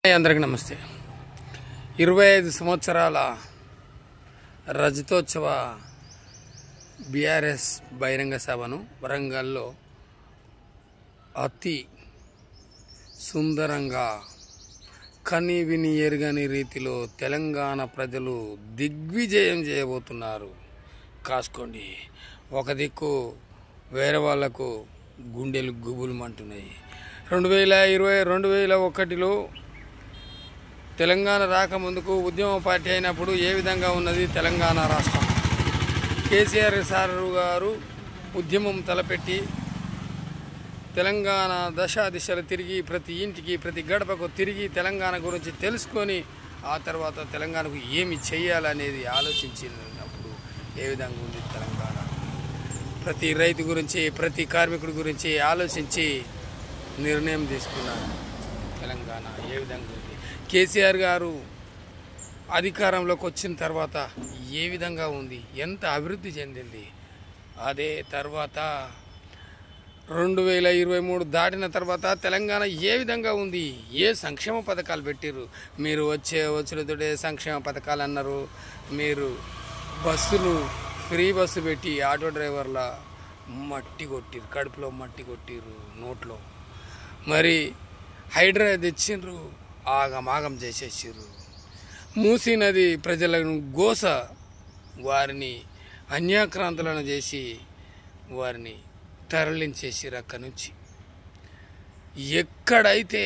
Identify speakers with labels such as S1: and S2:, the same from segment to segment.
S1: అందరికీ నమస్తే. 25 సంవత్సరాల రజతోత్సవ బీఆర్ఎస్ బహిరంగ సభను వరంగల్లో అతి సుందరంగా కని విని ఎరుగని రీతిలో తెలంగాణ ప్రజలు దిగ్విజయం చేయబోతున్నారు. కాసుకోండి. ఒక దిక్కు వేరే వాళ్లకు గుండెలు గుబులుమంటున్నాయి. 2021లో తెలంగాణ రాకముందుకు ఉద్యమ పార్టీ అయినప్పుడు ఏ విధంగా ఉన్నది తెలంగాణ రాష్ట్రం? కేసీఆర్ సార్ గారు ఉద్యమం తలపెట్టి తెలంగాణ దిశలు తిరిగి ప్రతి ఇంటికి ప్రతి గడపకు తిరిగి తెలంగాణ గురించి తెలుసుకొని ఆ తర్వాత తెలంగాణకు ఏమి చేయాలనేది ఆలోచించినప్పుడు ఏ విధంగా ఉంది తెలంగాణ? ప్రతి రైతు గురించి ప్రతి కార్మికుడి గురించి ఆలోచించి నిర్ణయం తీసుకున్నారు. తెలంగాణ ఏ విధంగా ఉంది? కేసీఆర్ గారు అధికారంలోకి వచ్చిన తర్వాత ఏ విధంగా ఉంది? ఎంత అభివృద్ధి చెందింది? అదే తర్వాత 2023 దాటిన తర్వాత తెలంగాణ ఏ విధంగా ఉంది? ఏ సంక్షేమ పథకాలు పెట్టిర్రు? మీరు వచ్చేతోటే సంక్షేమ పథకాలు అన్నారు. మీరు బస్సులు ఫ్రీ బస్సు పెట్టి ఆటో డ్రైవర్ల మట్టి కొట్టిర్రు, కడుపులో మట్టి కొట్టిర్రు, నోట్లో. మరి హైడ్రా తెచ్చిండ్రు, ఆగమాగం చేసేసిర్రు. మూసీ నది ప్రజలను గోస వారిని అన్యాక్రాంతులను చేసి వారిని తరలించేసిర్రు. అక్కడి నుంచి ఎక్కడైతే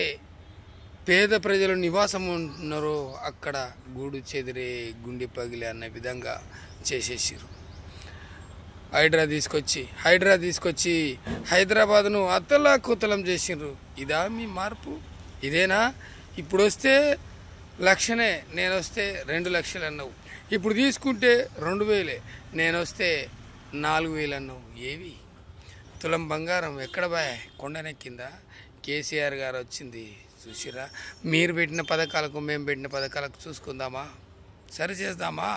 S1: పేద ప్రజలు నివాసం ఉన్నారో అక్కడ గూడు చెదిరే గుండె పగిలే అన్న విధంగా చేసేసిర్రు. హైడ్రా తీసుకొచ్చి హైదరాబాద్ను అతలాకుతలం చేసిండ్రు. ఇదా మీ మార్పు? ఇదేనా? ఇప్పుడు వస్తే 1,00,000, నేను వస్తే 2,00,000 అన్నావు. ఇప్పుడు తీసుకుంటే 2,000, నేను వస్తే 4,000 అన్నావు. ఏవి? తులం బంగారం ఎక్కడ బాయ్? కొండనెక్కిందా? కేసీఆర్ గారు వచ్చింది చూసిరా? మీరు పెట్టిన పథకాలకు మేము పెట్టిన పథకాలకు చూసుకుందామా? సరి చేద్దామా?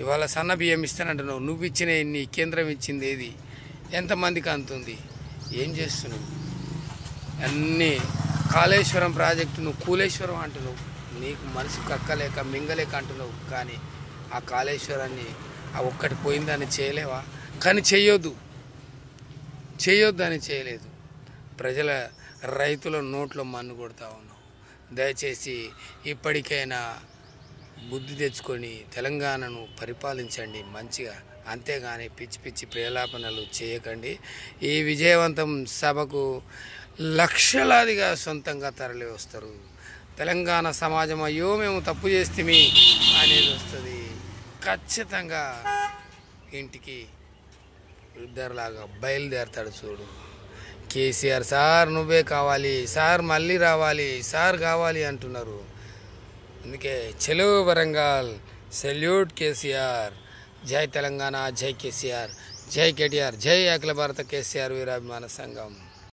S1: ఇవాళ సన్న బియ్యం ఇస్తానంటున్నావు. నువ్వు ఇచ్చిన ఎన్ని, కేంద్రం ఇచ్చింది ఏది? ఎంతమందికి అందుతుంది? ఏం చేస్తున్నావు? అన్నీ కాళేశ్వరం ప్రాజెక్టు నువ్వు కూలేశ్వరం అంటున్నావు. నీకు మనసు కక్కలేక మింగలేక అంటున్నావు. కానీ ఆ కాళేశ్వరాన్ని ఆ ఒక్కటి పోయిందని చేయలేవా? కానీ చేయొద్దని చేయలేదు. ప్రజల రైతుల నోట్లో మన్ను కొడతా ఉన్నావు. దయచేసి ఇప్పటికైనా బుద్ధి తెచ్చుకొని తెలంగాణను పరిపాలించండి మంచిగా. అంతేగాని పిచ్చి పిచ్చి ప్రేలాపనలు చేయకండి. ఈ విజయవంతం సభకు లక్షలాదిగా సొంతంగా తరలి వస్తారు. తెలంగాణ సమాజం అయ్యో మేము తప్పు చేస్తేమి అనేది వస్తుంది. ఖచ్చితంగా ఇంటికి ఇద్దరులాగా బయలుదేరతాడు చూడు. కేసీఆర్ సార్ నువ్వే కావాలి, సార్ మళ్ళీ రావాలి, సార్ కావాలి అంటున్నారు. అందుకే చలో వరంగల్, సెల్యూట్ కేసీఆర్. జై తెలంగాణ, జై కేసీఆర్, జై కేటీఆర్, జై అఖిల భారత కేసీఆర్ వీరాభిమాన సంఘం.